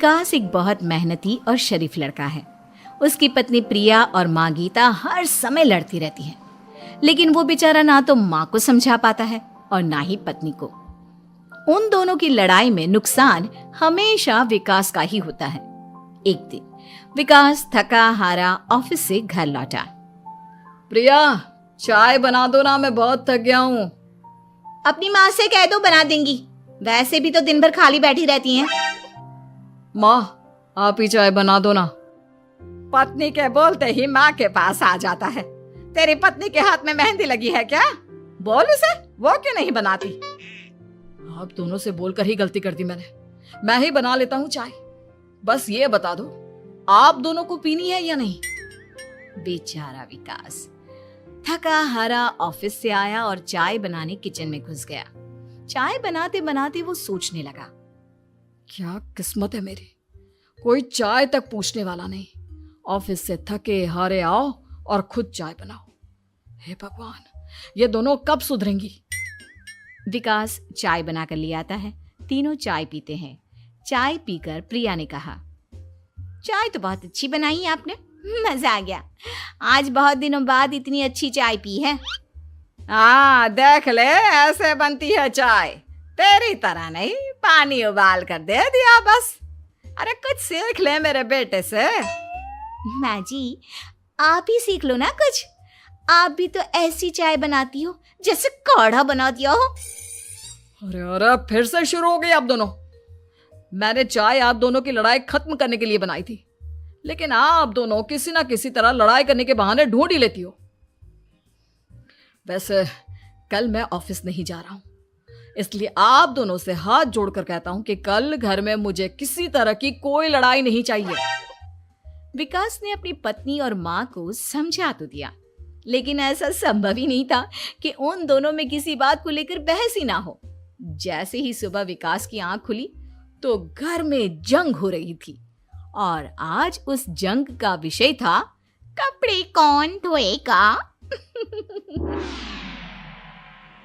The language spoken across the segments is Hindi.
विकास एक बहुत मेहनती और शरीफ लड़का है। उसकी पत्नी प्रिया और माँ गीता हर समय लड़ती रहती है, लेकिन वो बेचारा ना तो माँ को समझा पाता है और ना ही पत्नी को। उन दोनों की लड़ाई में नुकसान हमेशा विकास का ही होता है। एक दिन विकास थका हारा ऑफिस से घर लौटा। प्रिया, चाय बना दो ना, मैं बहुत थक गया हूँ। अपनी माँ से कह दो, बना देंगी। वैसे भी तो दिन भर खाली बैठी रहती हैं। माँ, आप ही चाय बना दो ना। पत्नी के बोलते ही माँ के पास आ जाता है। तेरी पत्नी के हाथ में मेहंदी लगी है क्या? बोल उसे, वो क्यों नहीं बनाती? आप दोनों से बोलकर ही गलती कर दी मैंने। मैं ही बना लेता हूँ चाय। बस ये बता दो, आप दोनों को पीनी है या नहीं? बेचारा विकास थका हारा ऑफिस से आया और चाय बनाने किचन में घुस गया। चाय बनाते बनाते वो सोचने लगा, क्या किस्मत है मेरी, कोई चाय तक पूछने वाला नहीं। ऑफिस से थके हारे आओ और खुद चाय बनाओ। हे भगवान, ये दोनों कब सुधरेंगी? विकास चाय बनाकर ले आता है। तीनों चाय पीते हैं। चाय पीकर प्रिया ने कहा, चाय तो बहुत अच्छी बनाई है आपने, मजा आ गया। आज बहुत दिनों बाद इतनी अच्छी चाय पी है। हाँ, देख ले, ऐसे बनती है चाय। तेरी तरह नहीं, पानी उबाल कर दे दिया बस। अरे कुछ सीख ले मेरे बेटे से। माँ जी, आप ही सीख लो ना कुछ। आप भी तो ऐसी चाय बनाती हो जैसे काढ़ा बना दिया हो। अरे अरे, फिर से शुरू हो गई आप दोनों। मैंने चाय आप दोनों की लड़ाई खत्म करने के लिए बनाई थी, लेकिन आप दोनों किसी ना किसी तरह लड़ाई करने के बहाने ढूंढ ही लेती हो। वैसे कल मैं ऑफिस नहीं जा रहा हूं, इसलिए आप दोनों से हाथ जोड़कर कहता हूं कि कल घर में मुझे किसी तरह की कोई लड़ाई नहीं चाहिए। विकास ने अपनी पत्नी और माँ को समझा तो दिया, लेकिन ऐसा संभव ही नहीं था कि उन दोनों में किसी बात को लेकर बहस ही ना हो। जैसे ही सुबह विकास की आंख खुली तो घर में जंग हो रही थी, और आज उस जंग का विषय था, कपड़े कौन धोएगा।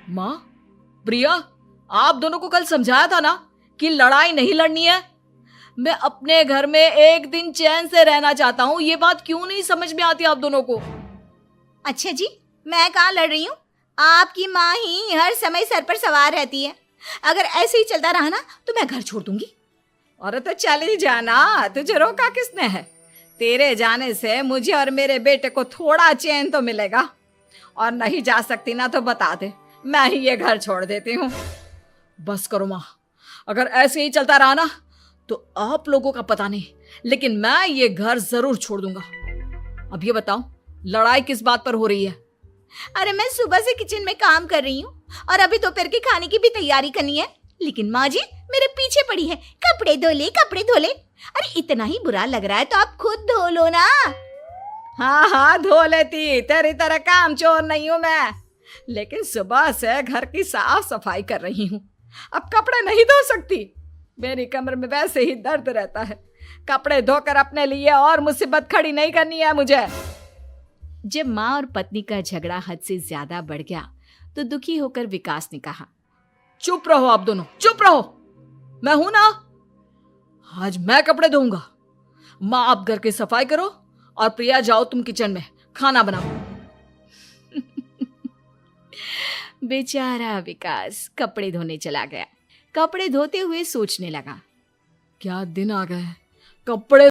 माँ, प्रिया, आप दोनों को कल समझाया था ना कि लड़ाई नहीं लड़नी है। मैं अपने घर में एक दिन चैन से रहना चाहता हूँ। ये बात क्यों नहीं समझ में आती आप दोनों को? अच्छा जी, मैं कहाँ लड़ रही हूँ? आपकी माँ ही हर समय सर पर सवार रहती है। अगर ऐसे ही चलता रहा ना तो मैं घर छोड़ दूंगी। अरे तो चली जाना, तुझे रोका किसने है? तेरे जाने से मुझे और मेरे बेटे को थोड़ा चैन तो मिलेगा। और नहीं जा सकती ना तो बता दे, मैं ही ये घर छोड़ देती हूँ। बस करो माँ, अगर ऐसे ही चलता रहा ना तो आप लोगों का पता नहीं, लेकिन मैं ये घर जरूर छोड़ दूंगा। अब ये बताओ, लड़ाई किस बात पर हो रही है? अरे मैं सुबह से किचन में काम कर रही हूँ और अभी दोपहर के खाने की भी तैयारी करनी है, लेकिन माँ जी मेरे पीछे पड़ी है, कपड़े धो ले, कपड़े धो ले। अरे इतना ही बुरा लग रहा है तो आप खुद धो लो ना। हाँ हाँ, धो लेती, तेरी तरह काम चोर नहीं हूं मैं, लेकिन सुबह से घर की साफ सफाई कर रही हूँ, अब कपड़े नहीं धो सकती। मेरी कमर में वैसे ही दर्द रहता है। कपड़े धोकर अपने लिए और मुसीबत खड़ी नहीं करनी है मुझे। जब माँ और पत्नी का झगड़ा हद से ज्यादा बढ़ गया तो दुखी होकर विकास ने कहा, चुप रहो आप दोनों, चुप रहो। मैं हूं ना, आज मैं कपड़े धोऊंगा। माँ, आप घर की सफाई करो और प्रिया, जाओ तुम किचन में खाना बनाओ। बेचारा विकास कपड़े धोने चला गया। कपड़े धोते हुए सोचने लगा, क्या दिन आ गए, कपड़े